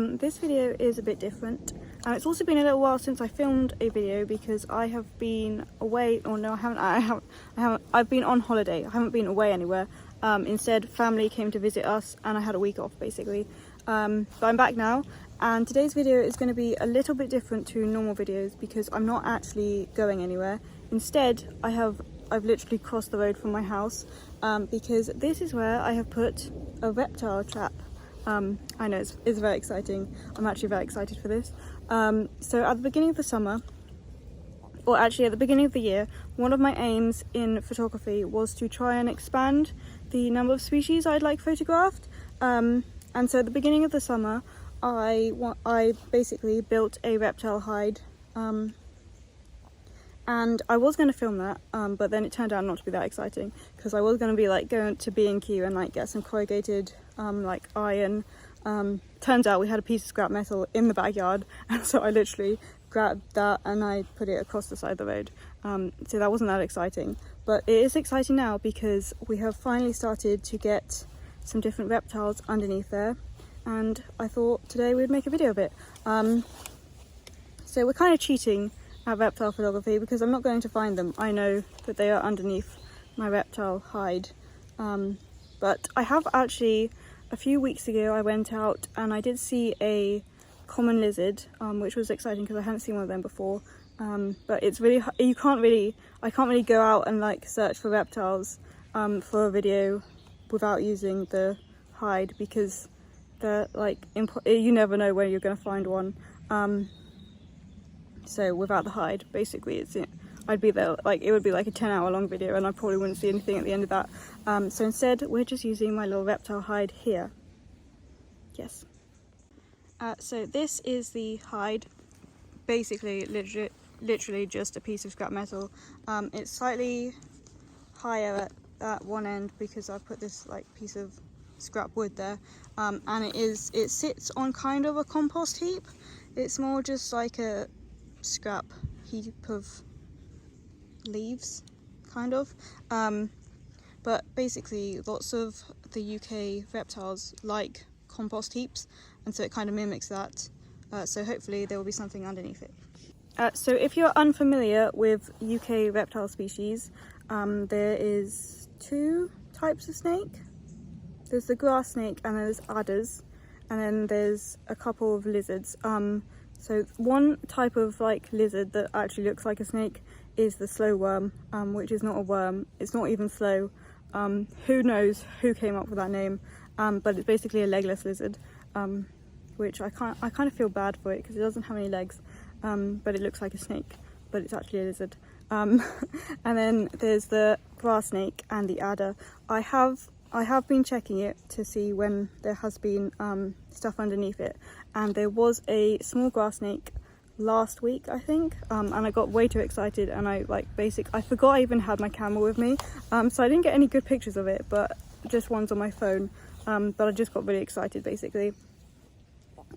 this video is a bit different. It's also been a little while since I filmed a video because I have been away, or no, I haven't. I've been on holiday. I haven't been away anywhere. Instead, family came to visit us and I had a week off basically. But I'm back now, and today's video is going to be a little bit different to normal videos because I'm not actually going anywhere. Instead, I've literally crossed the road from my house because this is where I have put a reptile trap. I know it's very exciting. I'm actually very excited for this. So at the beginning of the summer, or actually at the beginning of the year, one of my aims in photography was to try and expand the number of species I'd like photographed. And so at the beginning of the summer, I basically built a reptile hide, and I was going to film that, but then it turned out not to be that exciting because I was going to be like going to B&Q and like get some corrugated like iron. Turns out we had a piece of scrap metal in the backyard, and so I literally grabbed that and I put it across the side of the road. So that wasn't that exciting, but it is exciting now because we have finally started to get some different reptiles underneath there, and I thought today we'd make a video of it. So we're kind of cheating at reptile photography because I'm not going to find them. I know that they are underneath my reptile hide, but I have actually, a few weeks ago I went out and I did see a common lizard, which was exciting because I hadn't seen one of them before. But it's really, I can't really go out and like search for reptiles for a video without using the hide because they're like you never know where you're going to find one. So without the hide, basically I'd be there, like it would be like a 10-hour long video and I probably wouldn't see anything at the end of that. So instead we're just using my little reptile hide here. Yes. So this is the hide, basically literally just a piece of scrap metal. It's slightly higher at one end because I've put this like piece of scrap wood there, and it sits on kind of a compost heap. It's more just like a scrap heap of leaves kind of, but basically lots of the UK reptiles like compost heaps, and so it kind of mimics that, so hopefully there will be something underneath it. So if you're unfamiliar with UK reptile species, there is two types of snake. There's the grass snake and there's adders, and then there's a couple of lizards. So one type of like lizard that actually looks like a snake is the slow worm, which is not a worm, it's not even slow. Who knows who came up with that name, but it's basically a legless lizard, which I kind of feel bad for it because it doesn't have any legs, but it looks like a snake, but it's actually a lizard. And then there's the grass snake and the adder. I have been checking it to see when there has been stuff underneath it, and there was a small grass snake last week I think, and I got way too excited and I forgot I even had my camera with me, so I didn't get any good pictures of it, but just ones on my phone, but I just got really excited basically.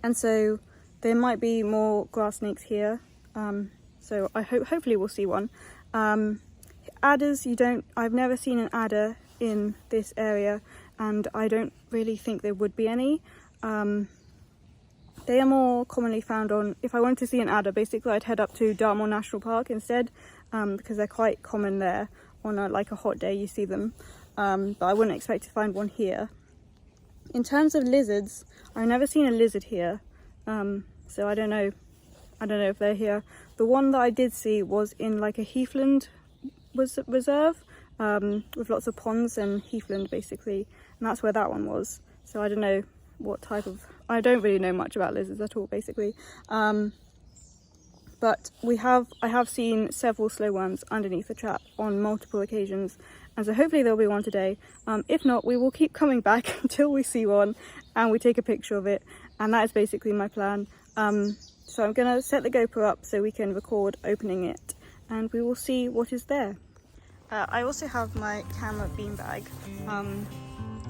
And so there might be more grass snakes here, so hopefully we'll see one. Adders, I've never seen an adder in this area, and I don't really think there would be any. They are more commonly found on, if I wanted to see an adder, basically I'd head up to Dartmoor National Park instead, because they're quite common there. On a hot day you see them, but I wouldn't expect to find one here. In terms of lizards, I've never seen a lizard here, so I don't know if they're here. The one that I did see was in like a heathland reserve, with lots of ponds and heathland basically, and that's where that one was. So I don't know what type of, I don't really know much about lizards at all basically, but I have seen several slow worms underneath the trap on multiple occasions, and so hopefully there'll be one today. If not, we will keep coming back until we see one and we take a picture of it, and that is basically my plan. So I'm gonna set the GoPro up so we can record opening it and we will see what is there. I also have my camera beanbag.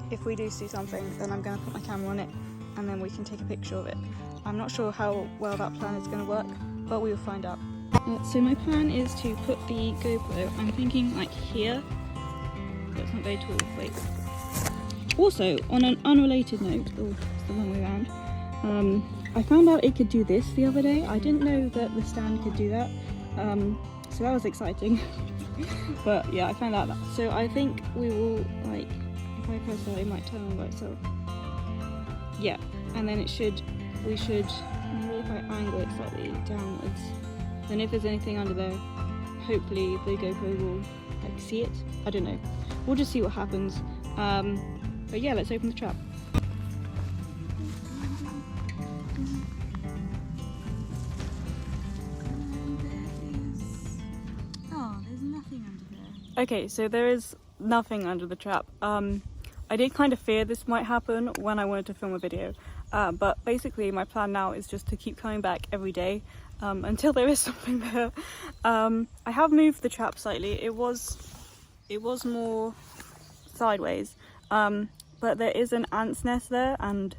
If we do see something, then I'm going to put my camera on it and then we can take a picture of it. I'm not sure how well that plan is going to work, but we will find out. So my plan is to put the GoPro, I'm thinking like here, but it's not very tall, wait. Also, on an unrelated note, oh, it's the wrong way around, I found out it could do this the other day. I didn't know that the stand could do that, so that was exciting. But yeah, I found out that. So I think we will, like, if I press that, it might turn on by itself. Yeah, and then we should, maybe if I angle it slightly downwards, then if there's anything under there, hopefully the GoPro will like see it. I don't know. We'll just see what happens. But yeah, let's open the trap. Oh, there's nothing under there. Okay, so there is nothing under the trap. I did kind of fear this might happen when I wanted to film a video, but basically my plan now is just to keep coming back every day until there is something there. I have moved the trap slightly. It was more sideways, but there is an ant's nest there, and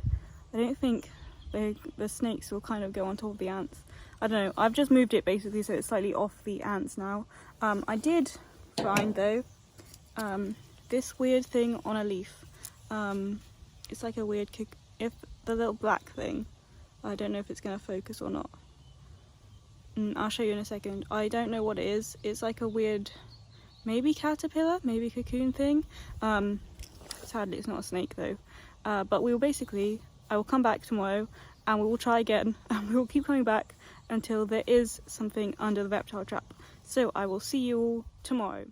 I don't think the snakes will kind of go on top of the ants. I don't know. I've just moved it basically so it's slightly off the ants now. I did find though this weird thing on a leaf. It's like a weird if the little black thing. I don't know if it's going to focus or not. I'll show you in a second. I don't know what it is. It's like a weird, maybe caterpillar, maybe cocoon thing. Sadly, it's not a snake though. But we will basically, I will come back tomorrow and we will try again, and we will keep coming back until there is something under the reptile trap. So I will see you all tomorrow.